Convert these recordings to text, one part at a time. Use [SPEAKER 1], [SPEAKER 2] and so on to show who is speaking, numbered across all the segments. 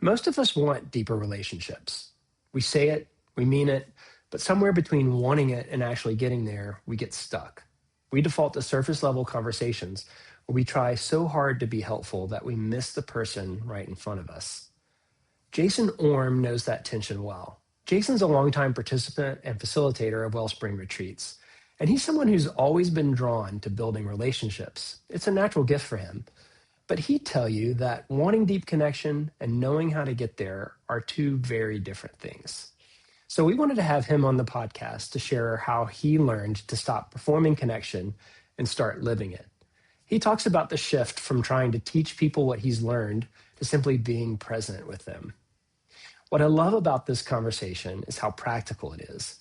[SPEAKER 1] Most of us want deeper relationships. We say it, we mean it, but somewhere between wanting it and actually getting there, we get stuck. We default to surface level conversations where we try so hard to be helpful that we miss the person right in front of us. Jason Orme knows that tension well. Jason's a longtime participant and facilitator of Wellspring retreats, and he's someone who's always been drawn to building relationships. It's a natural gift for him. But he'd tell you that wanting deep connection and knowing how to get there are two very different things. So we wanted to have him on the podcast to share how he learned to stop performing connection and start living it. He talks about the shift from trying to teach people what he's learned to simply being present with them. What I love about this conversation is how practical it is.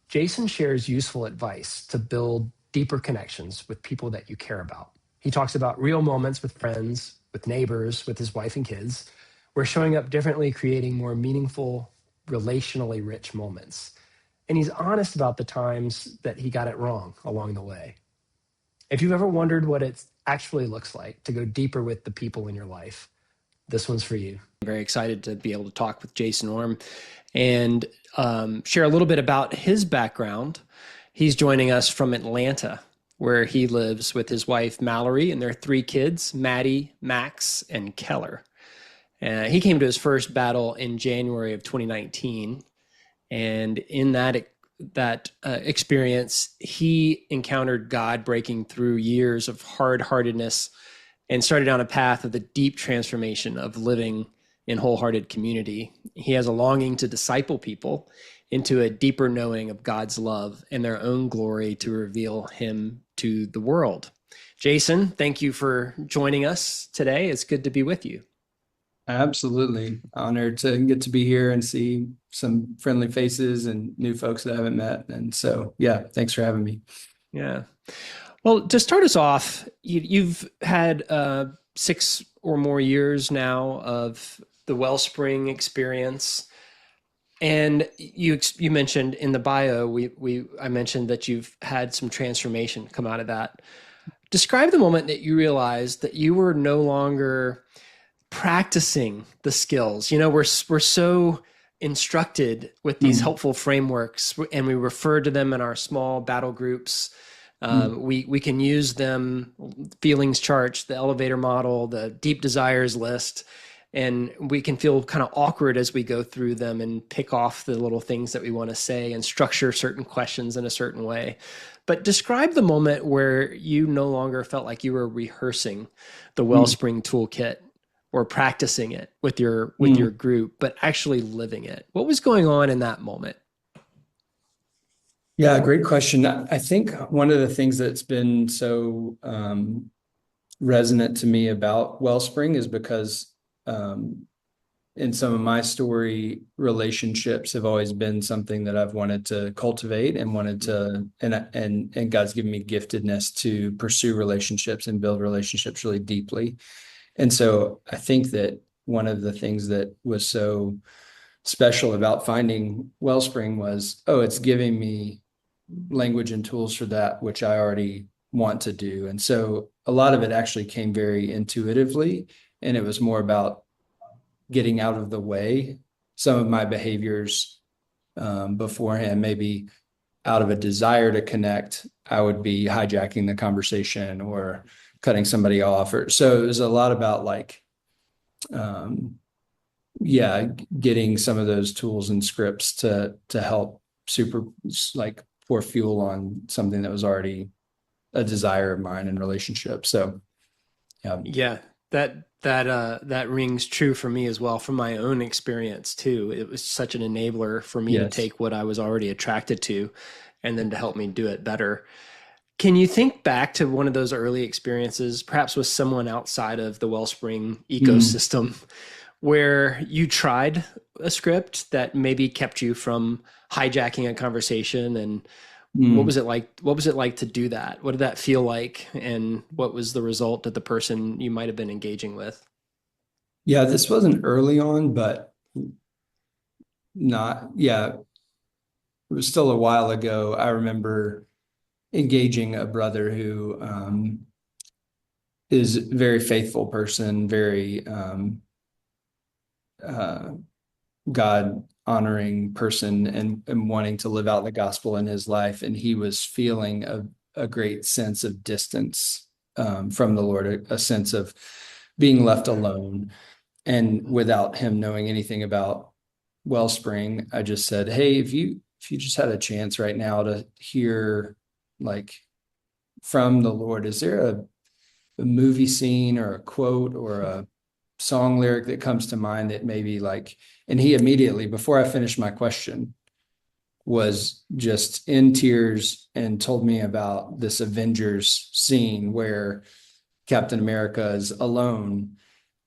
[SPEAKER 1] Jason shares useful advice to build deeper connections with people that you care about. He talks about real moments with friends, with neighbors, with his wife and kids, where showing up differently, creating more meaningful, relationally rich moments. And he's honest about the times that he got it wrong along the way. If you've ever wondered what it actually looks like to go deeper with the people in your life, this one's for you.
[SPEAKER 2] I'm very excited to be able to talk with Jason Orme and share a little bit about his background. He's joining us from Atlanta, where he lives with his wife, Mallory, and their three kids, Maddie, Max, and Keller. He came to his first battle in January of 2019. And in that experience, he encountered God breaking through years of hard-heartedness and started down a path of the deep transformation of living in wholehearted community. He has a longing to disciple people into a deeper knowing of God's love and their own glory to reveal him to the world. Jason, thank you for joining us today. It's good to be with you.
[SPEAKER 3] Absolutely. Honored to get to be here and see some friendly faces and new folks that I haven't met. And so, yeah, thanks for having me.
[SPEAKER 2] Yeah. Well, to start us off, you've had 6 or more years now of the Wellspring experience. And you mentioned in the bio, I mentioned that you've had some transformation come out of that. Describe the moment that you realized that you were no longer practicing the skills. You know, we're so instructed with these helpful frameworks, and we refer to them in our small battle groups. We can use them, feelings charts, the elevator model, the deep desires list, and we can feel kind of awkward as we go through them and pick off the little things that we want to say and structure certain questions in a certain way. But describe the moment where you no longer felt like you were rehearsing the Wellspring toolkit or practicing it with your group, but actually living it. What was going on in that moment?
[SPEAKER 3] Yeah, great question. I think one of the things that's been so resonant to me about Wellspring is because in some of my story, relationships have always been something that I've wanted to cultivate and wanted to, and God's given me giftedness to pursue relationships and build relationships really deeply. And so I think that one of the things that was so special about finding Wellspring was, it's giving me language and tools for that, which I already want to do. And so a lot of it actually came very intuitively, and it was more about getting out of the way some of my behaviors beforehand. Maybe out of a desire to connect, I would be hijacking the conversation or cutting somebody off. So it was a lot about getting some of those tools and scripts to help pour fuel on something that was already a desire of mine in relationship. So,
[SPEAKER 2] yeah, that rings true for me as well, from my own experience too. It was such an enabler for me to take what I was already attracted to and then to help me do it better. Can you think back to one of those early experiences, perhaps with someone outside of the Wellspring ecosystem, where you tried a script that maybe kept you from hijacking a conversation? And what was it like? What was it like to do that? What did that feel like? And what was the result of the person you might have been engaging with?
[SPEAKER 3] Yeah, this wasn't early on, but it was still a while ago. I remember engaging a brother who is a very faithful person, very God honoring person and wanting to live out the gospel in his life. And he was feeling a great sense of distance from the Lord, a sense of being left alone. And without him knowing anything about Wellspring, I just said, hey, if you just had a chance right now to hear like from the Lord, is there a movie scene or a quote or a song lyric that comes to mind that maybe like, and he immediately, before I finished my question, was just in tears and told me about this Avengers scene where Captain America is alone.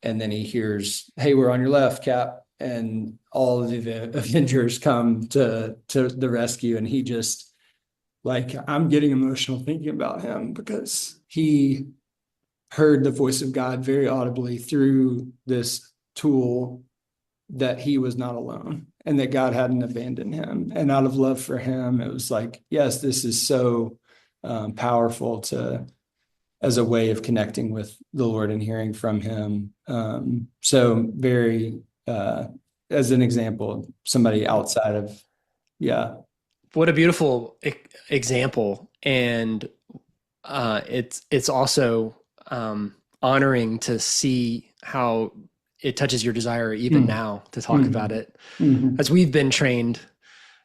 [SPEAKER 3] And then he hears, hey, we're on your left, Cap. And all of the Avengers come to the rescue. And he just, like, I'm getting emotional thinking about him because he heard the voice of God very audibly through this tool that he was not alone and that God hadn't abandoned him. And out of love for him, it was like, yes, this is so powerful to as a way of connecting with the Lord and hearing from him. So very, as an example, somebody outside of, yeah.
[SPEAKER 2] What a beautiful example. And it's also honoring to see how it touches your desire even now to talk about it, as we've been trained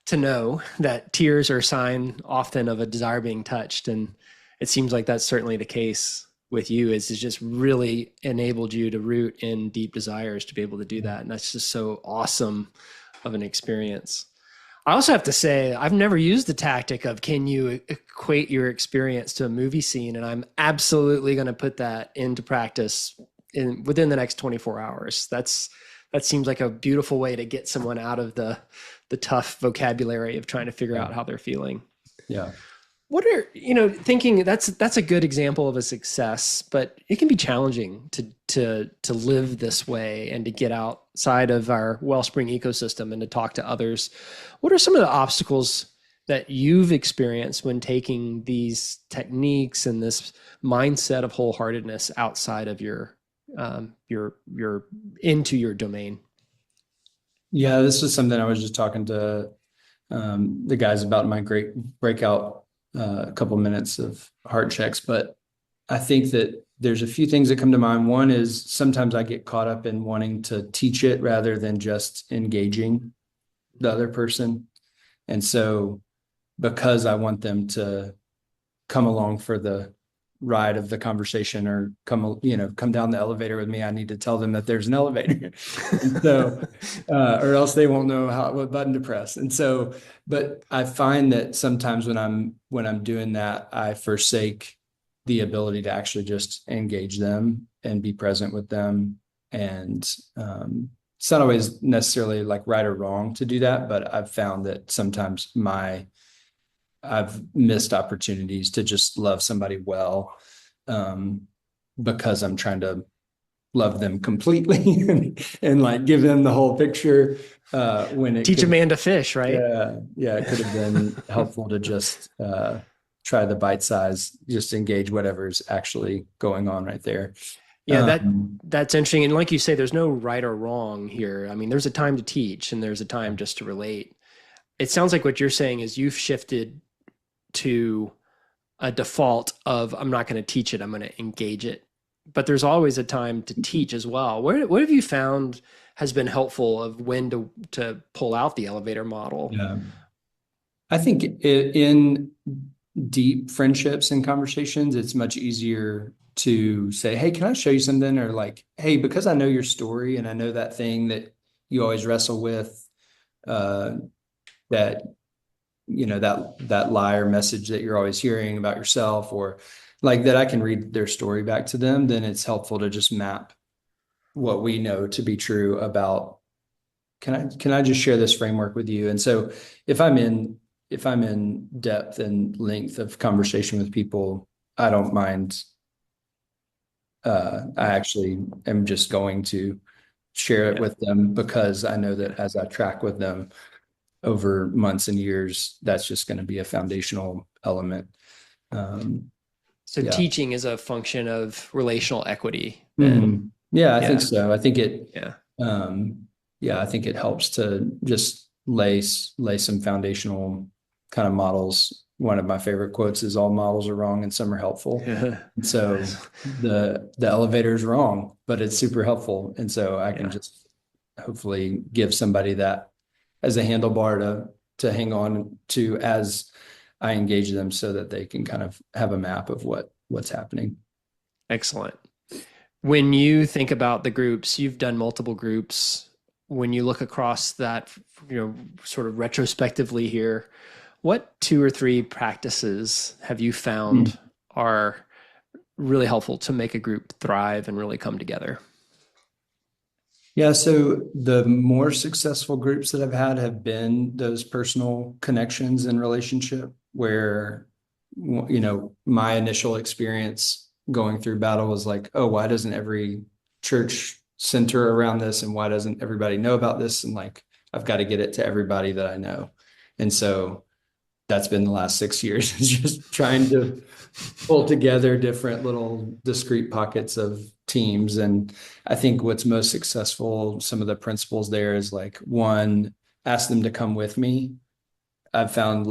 [SPEAKER 2] to know that tears are a sign often of a desire being touched. And it seems like that's certainly the case with you, is it's just really enabled you to root in deep desires to be able to do that. And that's just so awesome of an experience. I also have to say, I've never used the tactic of can you equate your experience to a movie scene, and I'm absolutely going to put that into practice within the next 24 hours. That seems like a beautiful way to get someone out of the tough vocabulary of trying to figure out how they're feeling.
[SPEAKER 3] Yeah.
[SPEAKER 2] What are, thinking that's a good example of a success, but it can be challenging to live this way and to get outside of our Wellspring ecosystem and to talk to others. What are some of the obstacles that you've experienced when taking these techniques and this mindset of wholeheartedness outside of your into your domain?
[SPEAKER 3] Yeah, this is something I was just talking to the guys about in my great breakout, a couple minutes of heart checks. But I think that there's a few things that come to mind. One is sometimes I get caught up in wanting to teach it rather than just engaging the other person. And so because I want them to come along for the ride of the conversation or come down the elevator with me, I need to tell them that there's an elevator. And so, or else they won't know what button to press. And so, but I find that sometimes when I'm doing that, I forsake the ability to actually just engage them and be present with them. And it's not always necessarily like right or wrong to do that, but I've found that sometimes I've missed opportunities to just love somebody well, because I'm trying to love them completely and like give them the whole picture. When it
[SPEAKER 2] teach a man to fish, right?
[SPEAKER 3] Yeah, it could have been helpful to just try the bite size, just engage whatever's actually going on right there.
[SPEAKER 2] Yeah, that's interesting. And like you say, there's no right or wrong here. I mean, there's a time to teach and there's a time just to relate. It sounds like what you're saying is you've shifted to a default of I'm not going to teach it, I'm going to engage it. But there's always a time to teach as well. What have you found has been helpful of when to pull out the elevator model?
[SPEAKER 3] Yeah. I think in deep friendships and conversations, it's much easier to say, hey, can I show you something? Or like, hey, because I know your story and I know that thing that you always wrestle with, that that lie or message that you're always hearing about yourself, or like that I can read their story back to them, then it's helpful to just map what we know to be true about, can I just share this framework with you? And so if I'm in depth and length of conversation with people, I don't mind. I actually am just going to share it with them because I know that as I track with them over months and years, that's just going to be a foundational element.
[SPEAKER 2] So teaching is a function of relational equity.
[SPEAKER 3] Yeah, I think so. I think it,
[SPEAKER 2] yeah.
[SPEAKER 3] yeah, I think it helps to just lay some foundational kind of models. One of my favorite quotes is all models are wrong and some are helpful.
[SPEAKER 2] Yeah.
[SPEAKER 3] And so the elevator is wrong, but it's super helpful. And so I can
[SPEAKER 2] Yeah.
[SPEAKER 3] just hopefully give somebody that as a handlebar to hang on to as I engage them so that they can kind of have a map of what's happening.
[SPEAKER 2] Excellent. When you think about the groups, you've done multiple groups. When you look across that, sort of retrospectively here, what two or three practices have you
[SPEAKER 3] Mm.
[SPEAKER 2] found are really helpful to make a group thrive and really come together?
[SPEAKER 3] Yeah, so the more successful groups that I've had have been those personal connections and relationship where, my initial experience going through battle was like, oh, why doesn't every church center around this? And why doesn't everybody know about this? And like, I've got to get it to everybody that I know. And so that's been the last 6 years is just trying to pull together different little discrete pockets of teams. And I think what's most successful, some of the principles there is like one, ask them to come with me. I've found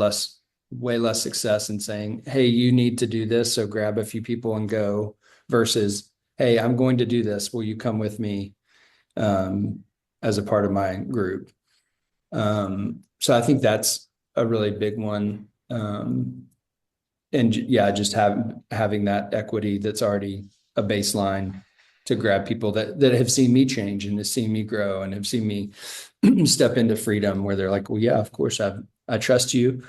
[SPEAKER 3] way less success in saying, hey, you need to do this. So grab a few people and go versus, hey, I'm going to do this. Will you come with me as a part of my group? So I think that's a really big one. And yeah, just having that equity that's already a baseline to grab people that have seen me change and have seen me grow and have seen me step into freedom where they're like, well, yeah, of course I trust you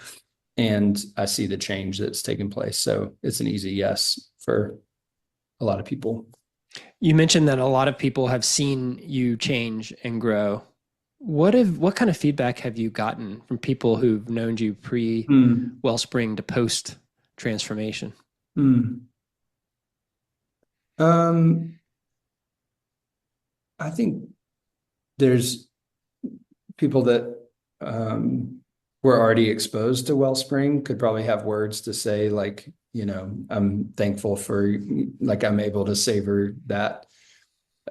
[SPEAKER 3] and I see the change that's taken place. So it's an easy yes for a lot of people.
[SPEAKER 2] You mentioned that a lot of people have seen you change and grow. What kind of feedback have you gotten from people who've known you pre
[SPEAKER 3] Mm,
[SPEAKER 2] Wellspring to post transformation?
[SPEAKER 3] mm. Um, I think there's people that were already exposed to Wellspring could probably have words to say like, I'm thankful for like I'm able to savor that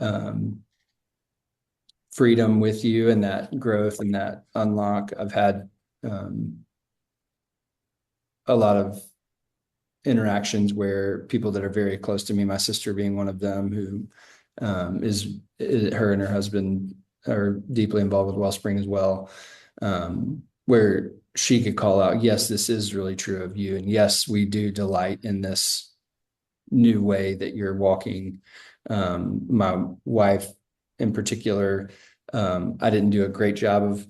[SPEAKER 3] um, freedom with you and that growth and that unlock. I've had a lot of interactions where people that are very close to me, my sister being one of them, who is her and her husband are deeply involved with Wellspring as well, where she could call out, yes, this is really true of you. And yes, we do delight in this new way that you're walking. My wife in particular, I didn't do a great job of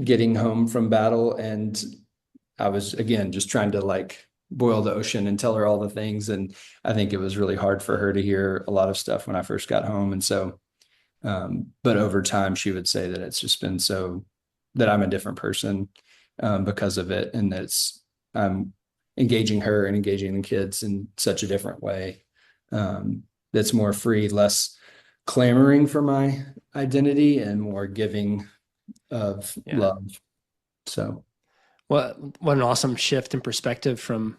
[SPEAKER 3] getting home from battle. And I was, again, just trying to like boil the ocean and tell her all the things. And I think it was really hard for her to hear a lot of stuff when I first got home. And so, but over time, she would say that it's just been so that I'm a different person because of it. And I'm engaging her and engaging the kids in such a different way that's more free, less clamoring for my identity and more giving of
[SPEAKER 2] Yeah.
[SPEAKER 3] love. So,
[SPEAKER 2] What an awesome shift in perspective from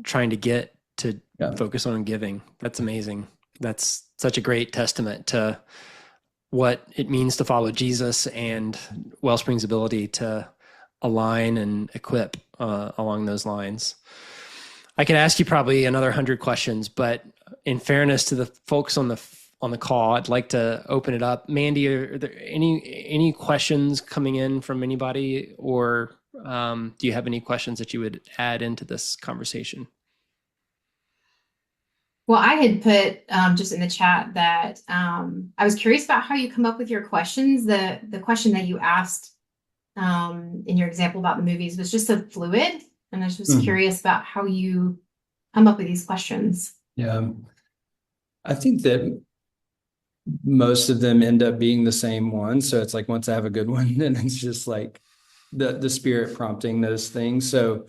[SPEAKER 2] trying to get to
[SPEAKER 3] yeah.
[SPEAKER 2] focus on giving. That's amazing. That's such a great testament to what it means to follow Jesus and Wellspring's ability to align and equip along those lines. I could ask you probably another 100 questions, but in fairness to the folks on the call, I'd like to open it up. Mandy, are there any questions coming in from anybody, or do you have any questions that you would add into this conversation?
[SPEAKER 4] Well, I had put just in the chat that I was curious about how you come up with your questions. The question that you asked in your example about the movies was just so fluid, and I was just
[SPEAKER 3] Mhm.
[SPEAKER 4] curious about how you come up with these questions.
[SPEAKER 3] Yeah. I think that most of them end up being the same one. So it's like once I have a good one, then it's just like the spirit prompting those things. So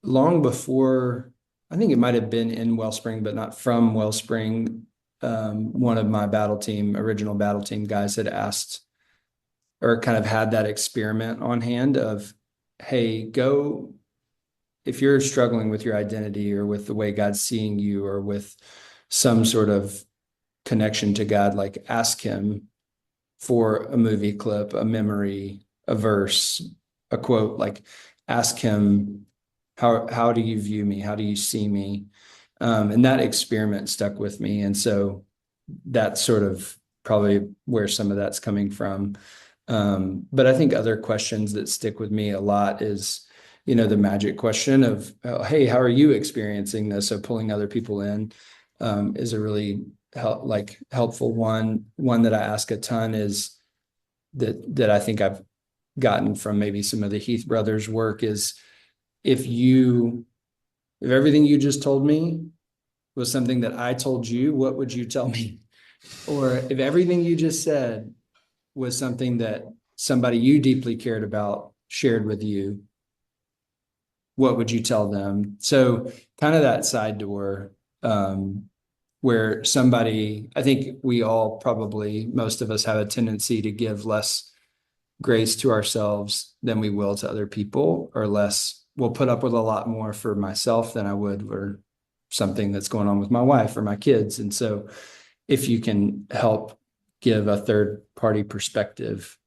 [SPEAKER 3] long before, I think it might have been in Wellspring, but not from Wellspring. One of my original battle team guys had asked or kind of had that experiment on hand of, hey, go if you're struggling with your identity or with the way God's seeing you or with some sort of connection to God, like ask him for a movie clip, a memory, a verse, a quote, like ask him, how do you view me? How do you see me? And that experiment stuck with me. And so that's sort of probably where some of that's coming from. But I think other questions that stick with me a lot is, the magic question of, oh, hey, how are you experiencing this? So pulling other people in is a really helpful one. One that I ask a ton is that I think I've gotten from maybe some of the Heath brothers' work is if everything you just told me was something that I told you, what would you tell me? Or if everything you just said was something that somebody you deeply cared about shared with you, what would you tell them? So kind of that side door, where I think we all probably, most of us have a tendency to give less grace to ourselves than we will to other people, or we'll put up with a lot more for myself than I would for something that's going on with my wife or my kids. And so if you can help give a third party perspective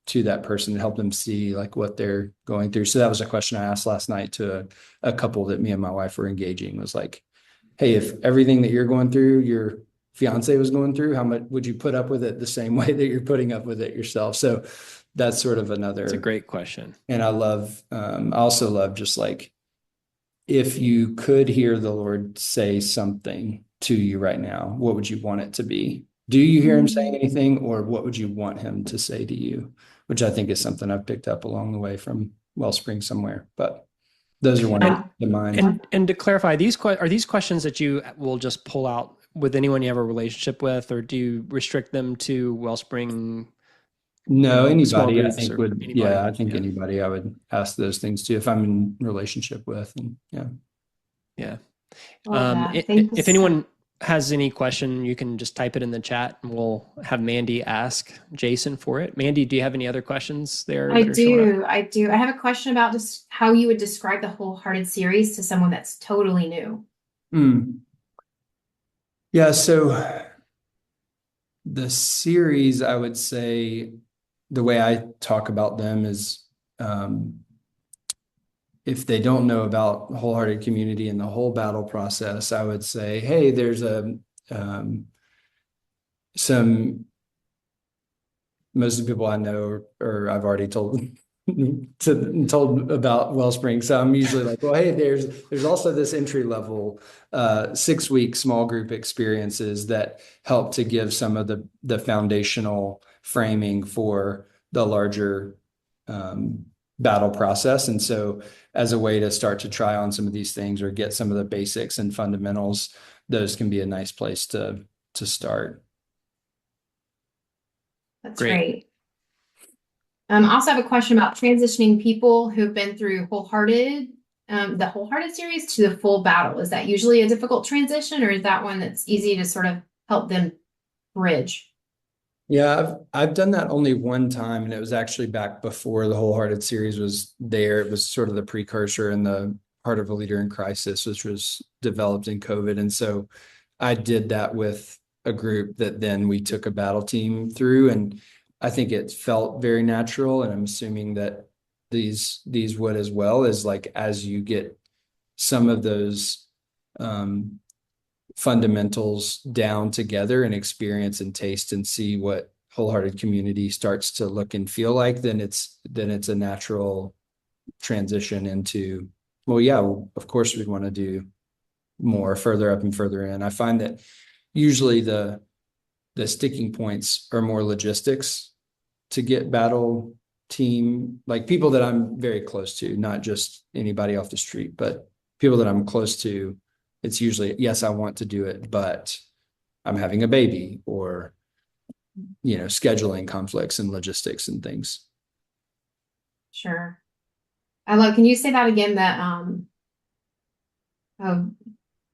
[SPEAKER 3] to that person and help them see like what they're going through. So that was a question I asked last night to a couple that me and my wife were engaging, was like, hey, if everything that you're going through, your fiance was going through, how much would you put up with it the same way that you're putting up with it yourself? So that's sort of another.
[SPEAKER 2] It's a great question.
[SPEAKER 3] And I also love just like, if you could hear the Lord say something to you right now, what would you want it to be? Do you hear him saying anything, or what would you want him to say to you? Which I think is something I've picked up along the way from Wellspring somewhere, but those are one of the mind.
[SPEAKER 2] And to clarify, are these questions that you will just pull out with anyone you have a relationship with, or do you restrict them to Wellspring?
[SPEAKER 3] No, anybody I think would,
[SPEAKER 2] anybody?
[SPEAKER 3] I think anybody I would ask those things to if I'm in relationship with, and
[SPEAKER 2] yeah.
[SPEAKER 4] If
[SPEAKER 2] anyone has any question, you can just type it in the chat and we'll have Mandy ask Jason for it. Mandy, do you have any other questions there?
[SPEAKER 4] I do. I have a question about just how you would describe the Wholehearted series to someone that's totally new.
[SPEAKER 3] Yeah, so the series, I would say, the way I talk about them is, if they don't know about Wholehearted Community and the whole battle process, I would say, hey, there's most of the people I know, or I've already told about Wellspring. So I'm usually like, well, hey, there's also this entry level 6-week small group experiences that help to give some of the foundational framing for the larger battle process. And so as a way to start to try on some of these things or get some of the basics and fundamentals, those can be a nice place to start.
[SPEAKER 4] That's great. I also have a question about transitioning people who've been through Wholehearted, the Wholehearted series to the full battle. Is that usually a difficult transition, or is that one that's easy to sort of help them bridge?
[SPEAKER 3] Yeah, I've done that only one time, and it was actually back before the Wholehearted series was there. It was sort of the precursor in the Heart of a Leader in Crisis, which was developed in COVID. And so I did that with a group that then we took a battle team through, and I think it felt very natural. And I'm assuming that these would as well, as like, as you get some of those fundamentals down together and experience and taste and see what Wholehearted Community starts to look and feel like, then it's a natural transition into, well, yeah, of course we'd want to do more further up and further in. I find that usually the sticking points are more logistics to get battle team, like people that I'm very close to, not just anybody off the street, but people that I'm close to. It's usually, yes, I want to do it, but I'm having a baby, or, scheduling conflicts and logistics and things.
[SPEAKER 4] Sure. Can you say that again? That,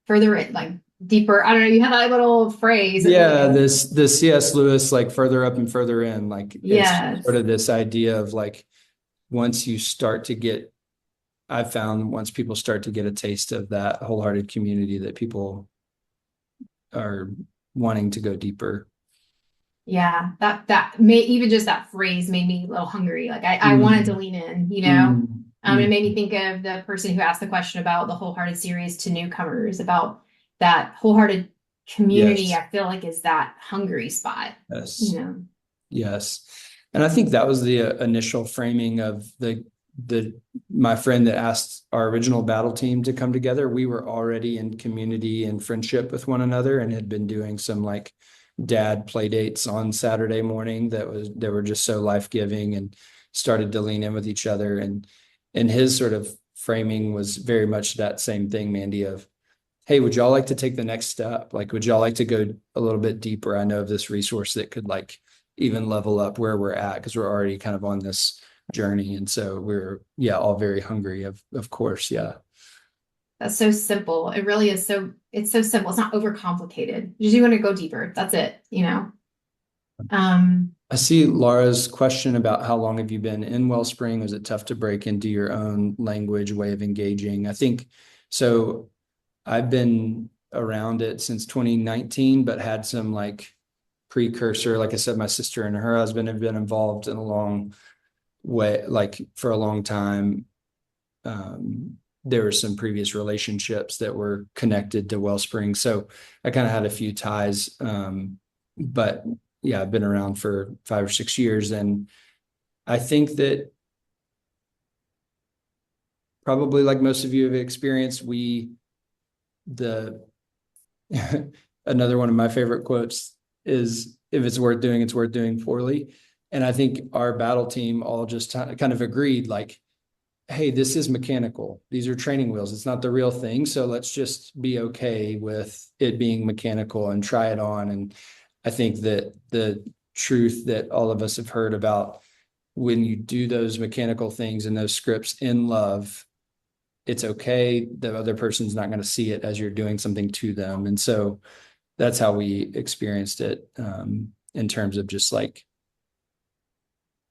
[SPEAKER 4] further, like deeper, I don't know, you have that little phrase.
[SPEAKER 3] Yeah, the C.S. Lewis, like further up and further in, like, it's sort of this idea of like, once you start to get, I've found once people start to get a taste of that Wholehearted Community, that people are wanting to go deeper.
[SPEAKER 4] Yeah, that may even just that phrase made me a little hungry. Like I wanted to lean in, you know. It made me think of the person who asked the question about the Wholehearted series to newcomers, about that wholehearted community.
[SPEAKER 3] Yes.
[SPEAKER 4] I feel like is that hungry spot, you
[SPEAKER 3] Yes.
[SPEAKER 4] know.
[SPEAKER 3] Yes. And I think that was the initial framing of the my friend that asked our original battle team to come together. We were already in community and friendship with one another and had been doing some like dad play dates on Saturday morning that were just so life-giving, and started to lean in with each other. And his sort of framing was very much that same thing, Mandy, of, hey, would y'all like to take the next step? Like, would y'all like to go a little bit deeper? I know of this resource that could like even level up where we're at, because we're already kind of on this journey. And so we're, yeah, all very hungry of course. Yeah.
[SPEAKER 4] That's so simple. It really is it's so simple. It's not overcomplicated. You just want to go deeper. That's it, you know.
[SPEAKER 3] I see Laura's question about how long have you been in Wellspring? Was it tough to break into your own language way of engaging? I think so. I've been around it since 2019, but had some like precursor. Like I said, my sister and her husband have been involved in a long way, like for a long time. There were some previous relationships that were connected to Wellspring. So I kind of had a few ties. But yeah, I've been around for 5 or 6 years. And I think that probably like most of you have experienced, the another one of my favorite quotes is, if it's worth doing, it's worth doing poorly. And I think our battle team all just kind of agreed, like, hey, this is mechanical. These are training wheels. It's not the real thing. So let's just be okay with it being mechanical and try it on. And I think that the truth that all of us have heard about, when you do those mechanical things and those scripts in love, it's okay. The other person's not going to see it as you're doing something to them. And so that's how we experienced it, in terms of just like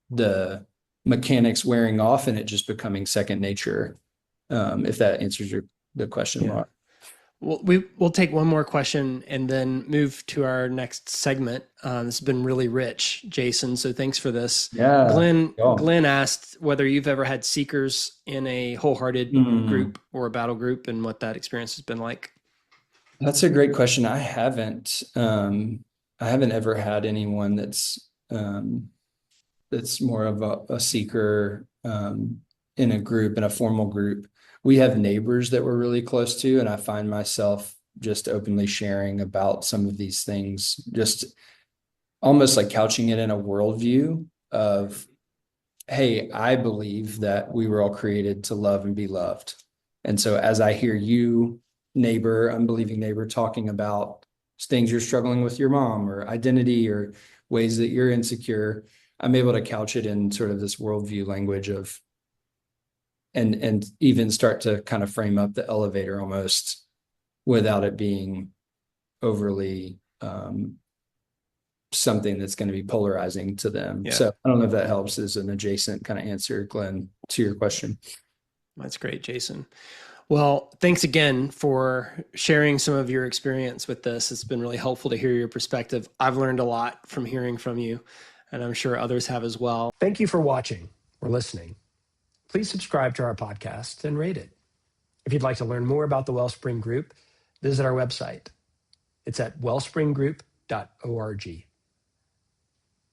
[SPEAKER 3] the mechanics wearing off and it just becoming second nature. If that answers the question,
[SPEAKER 2] Yeah.
[SPEAKER 3] Laura.
[SPEAKER 2] We'll take one more question and then move to our next segment. This has been really rich, Jason. So thanks for this.
[SPEAKER 3] Yeah.
[SPEAKER 2] Glenn asked whether you've ever had seekers in a wholehearted group or a battle group, and what that experience has been like.
[SPEAKER 3] That's a great question. I haven't ever had anyone that's more of a seeker, in a group, in a formal group. We have neighbors that we're really close to, and I find myself just openly sharing about some of these things, just almost like couching it in a worldview of, hey, I believe that we were all created to love and be loved. And so as I hear you, neighbor, unbelieving neighbor, talking about things you're struggling with your mom, or identity, or ways that you're insecure, I'm able to couch it in sort of this worldview language of, and even start to kind of frame up the elevator almost, without it being overly something that's going to be polarizing to them.
[SPEAKER 2] Yeah.
[SPEAKER 3] So I don't know if that helps as an adjacent kind of answer, Glenn, to your question.
[SPEAKER 2] That's great, Jason. Well, thanks again for sharing some of your experience with this. It's been really helpful to hear your perspective. I've learned a lot from hearing from you, and I'm sure others have as well.
[SPEAKER 1] Thank you for watching or listening. Please subscribe to our podcast and rate it. If you'd like to learn more about the Wellspring Group, visit our website. It's at wellspringgroup.org.